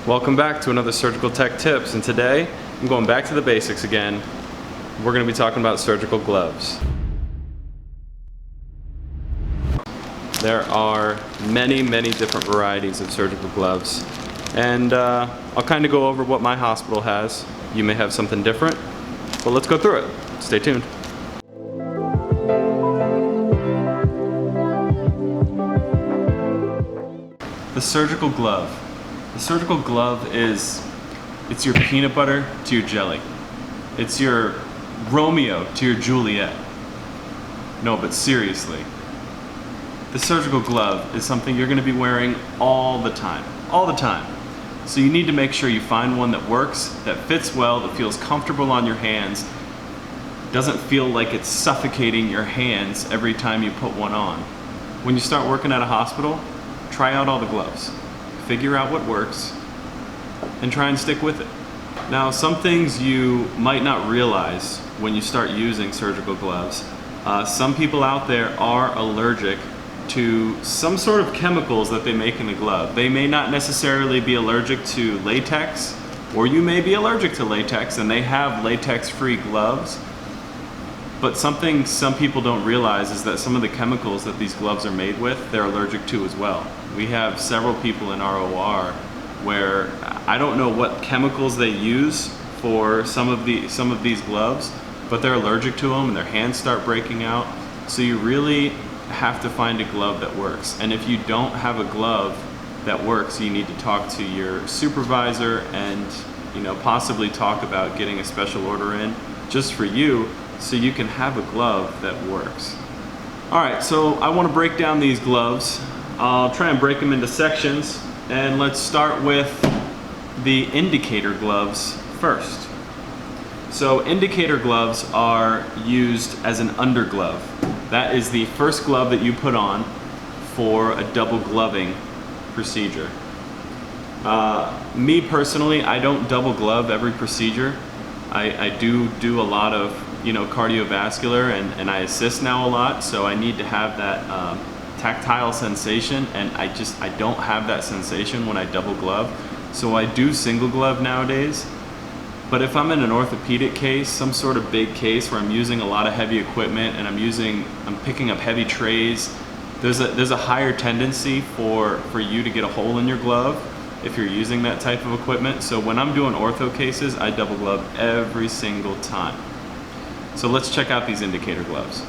Welcome back to another Surgical Tech Tips, and today I'm going back to the basics again. We're going to be talking about surgical gloves. There are many different varieties of surgical gloves, and I'll kind of go over what my hospital has. You may have something different, but let's go through it. Stay tuned. The surgical glove. The surgical glove it's your peanut butter to your jelly. It's your Romeo to your Juliet. No, but seriously. The surgical glove is something you're going to be wearing all the time. All the time. So you need to make sure you find one that works, that fits well, that feels comfortable on your hands, doesn't feel like it's suffocating your hands every time you put one on. When you start working at a hospital, try out all the gloves. Figure out what works and try and stick with it. Now, some things you might not realize when you start using surgical gloves. Some people out there are allergic to some sort of chemicals that they make in the glove. They may not necessarily be allergic to latex, or you may be allergic to latex and they have latex-free gloves. But something some people don't realize is that some of the chemicals that these gloves are made with, they're allergic to as well. We have several people in our OR where I don't know what chemicals they use for some of these gloves, but they're allergic to them and their hands start breaking out. So you really have to find a glove that works. And if you don't have a glove that works, you need to talk to your supervisor and possibly talk about getting a special order in just for you, so you can have a glove that works. Alright, so I want to break down these gloves. I'll try and break them into sections, and let's start with the indicator gloves first. So indicator gloves are used as an underglove. That is the first glove that you put on for a double gloving procedure. Me personally, I don't double glove every procedure. I do a lot of cardiovascular, and I assist now a lot, so I need to have that tactile sensation, and I don't have that sensation when I double glove. So I do single glove nowadays. But if I'm in an orthopedic case, some sort of big case where I'm using a lot of heavy equipment and I'm picking up heavy trays, there's a higher tendency for you to get a hole in your glove if you're using that type of equipment. So when I'm doing ortho cases, I double glove every single time. So let's check out these indicator gloves.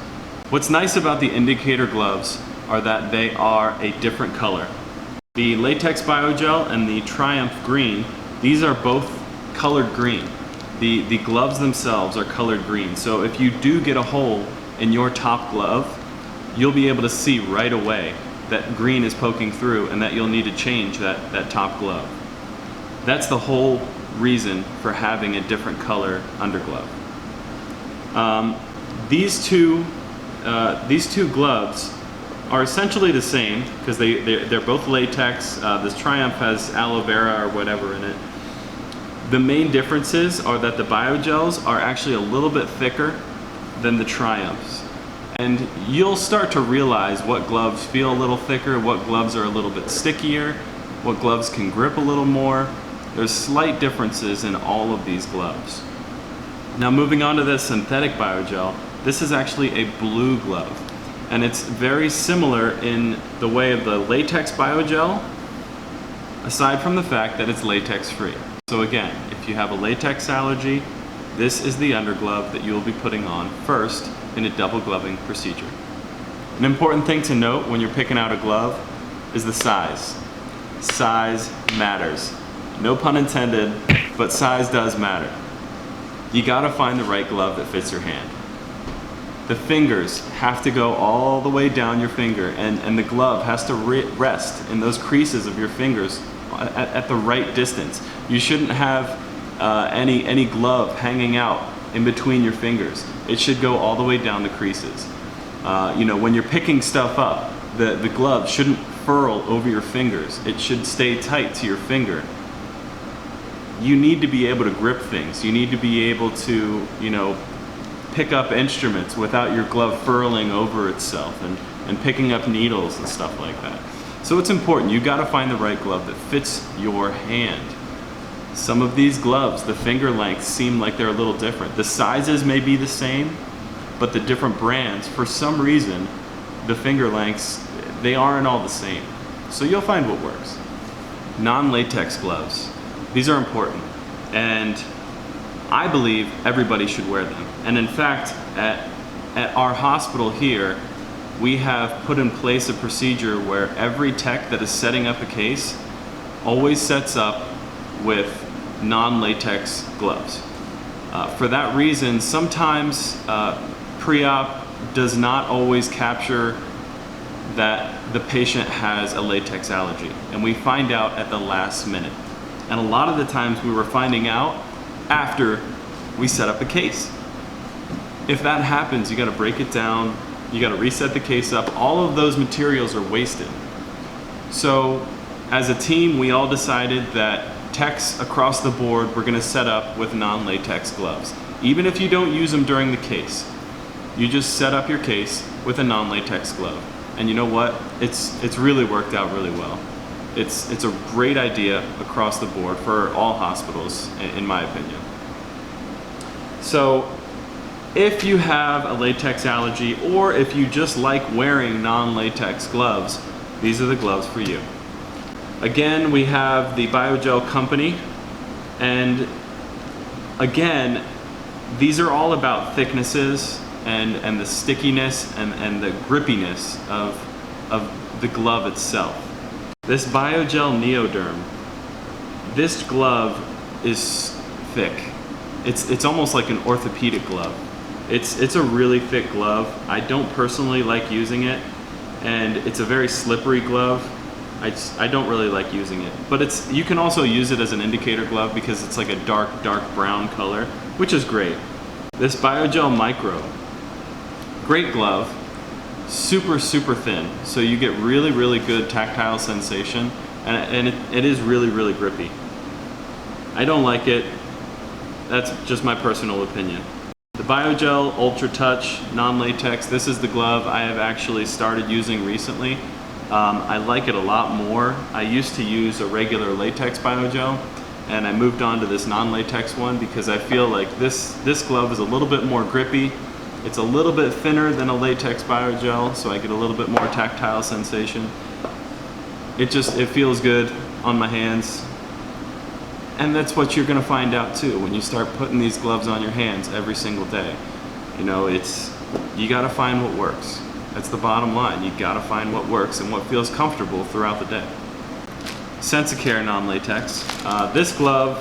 What's nice about the indicator gloves are that they are a different color. The Latex Biogel and the Triumph Green, these are both colored green. The gloves themselves are colored green. So if you do get a hole in your top glove, you'll be able to see right away that green is poking through and that you'll need to change that top glove. That's the whole reason for having a different color underglove. These two gloves are essentially the same because they're both latex. This Triumph has aloe vera or whatever in it. The main differences are that the Biogels are actually a little bit thicker than the Triumphs. And you'll start to realize what gloves feel a little thicker, what gloves are a little bit stickier, what gloves can grip a little more. There's slight differences in all of these gloves. Now moving on to the synthetic Biogel, this is actually a blue glove. And it's very similar in the way of the latex Biogel, aside from the fact that it's latex free. So again, if you have a latex allergy, this is the underglove that you'll be putting on first in a double gloving procedure. An important thing to note when you're picking out a glove is the size. Size matters. No pun intended, but size does matter. You gotta find the right glove that fits your hand. The fingers have to go all the way down your finger, and the glove has to rest in those creases of your fingers at the right distance. You shouldn't have any glove hanging out in between your fingers. It should go all the way down the creases. When you're picking stuff up, the glove shouldn't furl over your fingers. It should stay tight to your finger. You need to be able to grip things. You need to be able to, pick up instruments without your glove furling over itself and picking up needles and stuff like that. So it's important. You got to find the right glove that fits your hand. Some of these gloves, the finger lengths seem like they're a little different. The sizes may be the same, but the different brands, for some reason, the finger lengths, they aren't all the same. So you'll find what works. Non-latex gloves. These are important, and I believe everybody should wear them. And in fact, at our hospital here, we have put in place a procedure where every tech that is setting up a case always sets up with non-latex gloves. For that reason, sometimes pre-op does not always capture that the patient has a latex allergy, and we find out at the last minute. And a lot of the times we were finding out after we set up a case. If that happens, you gotta break it down, you gotta reset the case up. All of those materials are wasted. So as a team, we all decided that techs across the board were gonna set up with non-latex gloves. Even if you don't use them during the case, you just set up your case with a non-latex glove. And you know what? It's really worked out really well. It's a great idea across the board for all hospitals, in my opinion. So if you have a latex allergy, or if you just like wearing non-latex gloves, these are the gloves for you. Again, we have the Biogel company, and again, these are all about thicknesses and the stickiness and the grippiness of the glove itself. This Gel Neo Derm, this glove is thick. It's almost like an orthopedic glove. It's a really thick glove. I don't personally like using it, and it's a very slippery glove. I don't really like using it, but you can also use it as an indicator glove because it's like a dark brown color, which is great. This Biogel Micro, great glove, super thin, so you get really good tactile sensation, and it is really grippy. I don't like it. That's just my personal opinion. The Biogel Ultra Touch non-latex, this is the glove I have actually started using recently. I like it a lot more. I used to use a regular latex Biogel, and I moved on to this non-latex one because I feel like this glove is a little bit more grippy. It's a little bit thinner than a latex Biogel, so I get a little bit more tactile sensation. It feels good on my hands. And that's what you're gonna find out too when you start putting these gloves on your hands every single day. You know, you gotta find what works. That's the bottom line. You gotta find what works and what feels comfortable throughout the day. Sensicare non-latex. This glove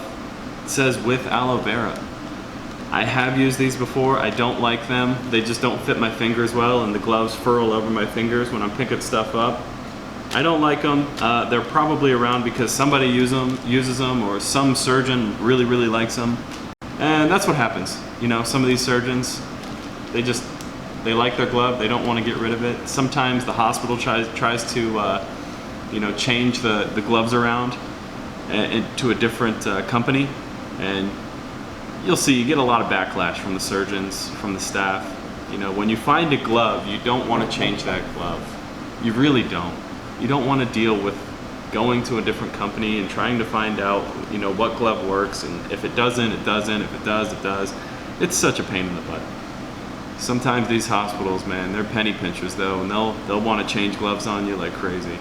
says with aloe vera. I have used these before. I don't like them. They just don't fit my fingers well, and the gloves furl over my fingers when I'm picking stuff up. I don't like them. They're probably around because somebody uses them, or some surgeon really likes them. And that's what happens. You know, some of these surgeons, they like their glove, they don't want to get rid of it. Sometimes the hospital tries to change the gloves around to a different company, and you'll see you get a lot of backlash from the surgeons, from the staff. You know, when you find a glove, you don't want to change that glove. You really don't. You don't want to deal with going to a different company and trying to find out, what glove works, and if it doesn't, it doesn't. If it does, it does. It's such a pain in the butt. Sometimes these hospitals, man, they're penny pinchers though, and they'll want to change gloves on you like crazy.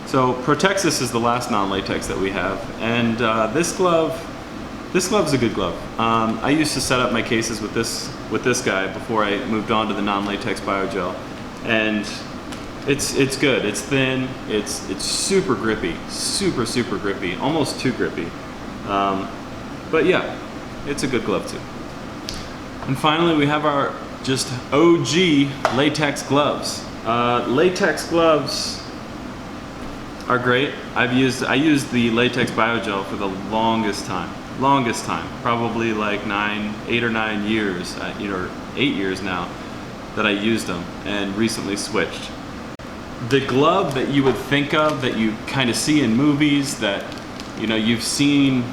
So Protexis is the last non-latex that we have, and this glove's a good glove. I used to set up my cases with this guy before I moved on to the non-latex Biogel, and it's good. It's thin. It's super grippy, super grippy, almost too grippy. But yeah, it's a good glove too. And finally, we have our just OG latex gloves. Latex gloves are great. I used the latex Biogel for the longest time, probably like 8 or 9 years, or 8 years now that I used them, and recently switched. The glove that you would think of, that you kind of see in movies, that you've seen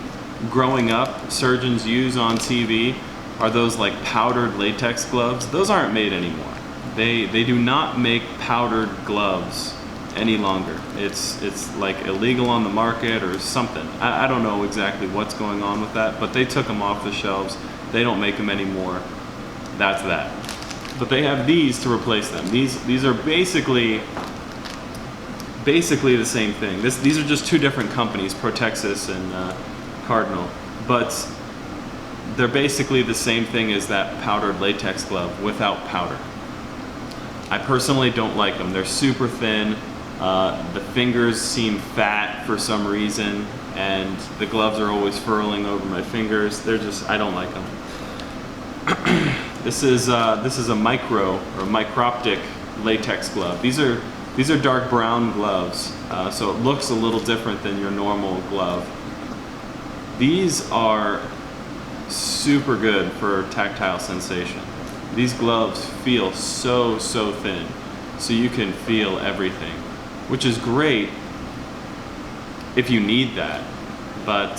growing up surgeons use on TV, are those like powdered latex gloves. Those aren't made anymore. They do not make powdered gloves any longer. It's like illegal on the market or something. I don't know exactly what's going on with that, but they took them off the shelves. They don't make them anymore. That's that. But they have these to replace them. These are basically the same thing. These are just two different companies, Protexis and Cardinal, but they're basically the same thing as that powdered latex glove without powder. I personally don't like them. They're super thin. The fingers seem fat for some reason, and the gloves are always furling over my fingers. I don't like them. This is a micro or microptic latex glove. These are dark brown gloves, so it looks a little different than your normal glove. These are super good for tactile sensation. These gloves feel so thin, so you can feel everything, which is great if you need that. But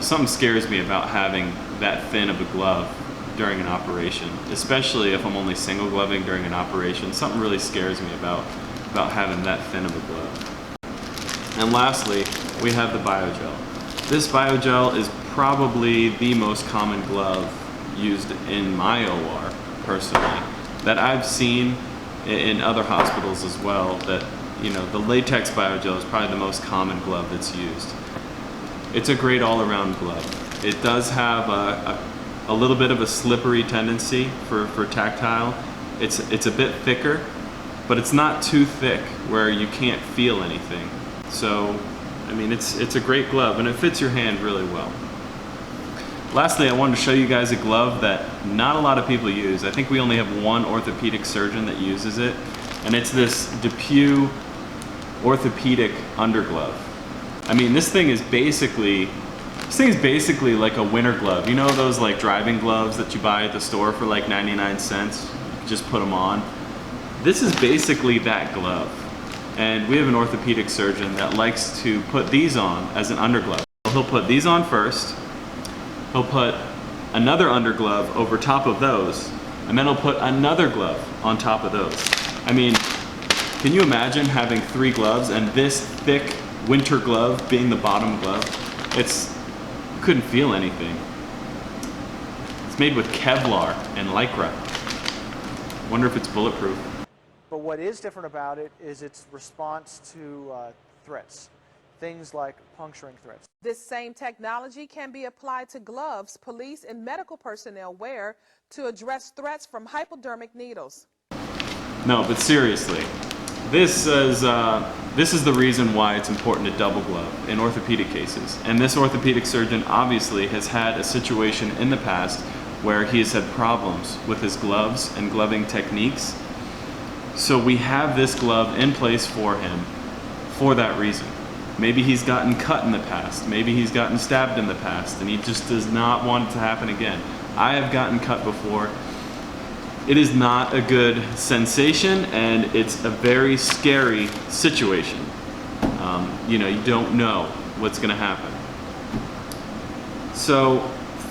something scares me about having that thin of a glove during an operation, especially if I'm only single gloving during an operation. Something really scares me about having that thin of a glove. And lastly, we have the Biogel. This Biogel is probably the most common glove used in my OR, personally, that I've seen in other hospitals as well. That, you know, the latex Biogel is probably the most common glove that's used. It's a great all-around glove. It does have a little bit of a slippery tendency for tactile. It's a bit thicker, but it's not too thick where you can't feel anything. So, I mean, it's a great glove, and it fits your hand really well. Lastly, I wanted to show you guys a glove that not a lot of people use. I think we only have one orthopedic surgeon that uses it, and it's this Depuy Orthopedic underglove. I mean, this thing is basically like a winter glove. You know those like driving gloves that you buy at the store for like 99 cents? You just put them on. This is basically that glove. And we have an orthopedic surgeon that likes to put these on as an underglove. He'll put these on first. He'll put another underglove over top of those, and then he'll put another glove on top of those. I mean, can you imagine having 3 gloves and this thick winter glove being the bottom glove? You couldn't feel anything. It's made with Kevlar and Lycra. Wonder if it's bulletproof. But what is different about it is its response to threats. Things like puncturing threats. This same technology can be applied to gloves police and medical personnel wear to address threats from hypodermic needles. No, but seriously, this is the reason why it's important to double glove in orthopedic cases. And this orthopedic surgeon obviously has had a situation in the past where he has had problems with his gloves and gloving techniques. So we have this glove in place for him for that reason. Maybe he's gotten cut in the past. Maybe he's gotten stabbed in the past, and he just does not want it to happen again. I have gotten cut before. It is not a good sensation, and it's a very scary situation. You know, you don't know what's gonna happen. So,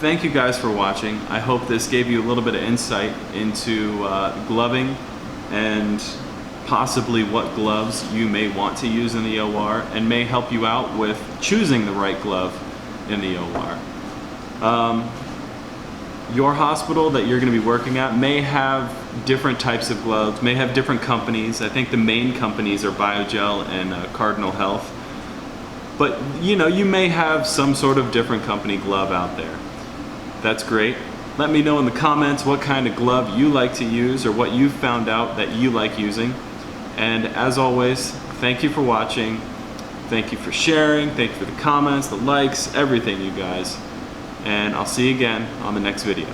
thank you guys for watching. I hope this gave you a little bit of insight into gloving and possibly what gloves you may want to use in the OR, and may help you out with choosing the right glove in the OR. Your hospital that you're going to be working at may have different types of gloves, may have different companies. I think the main companies are Biogel and Cardinal Health. But you know, you may have some sort of different company glove out there. That's great. Let me know in the comments what kind of glove you like to use, or what you've found out that you like using. And as always, thank you for watching. Thank you for sharing. Thank you for the comments, the likes, everything, you guys. And I'll see you again on the next video.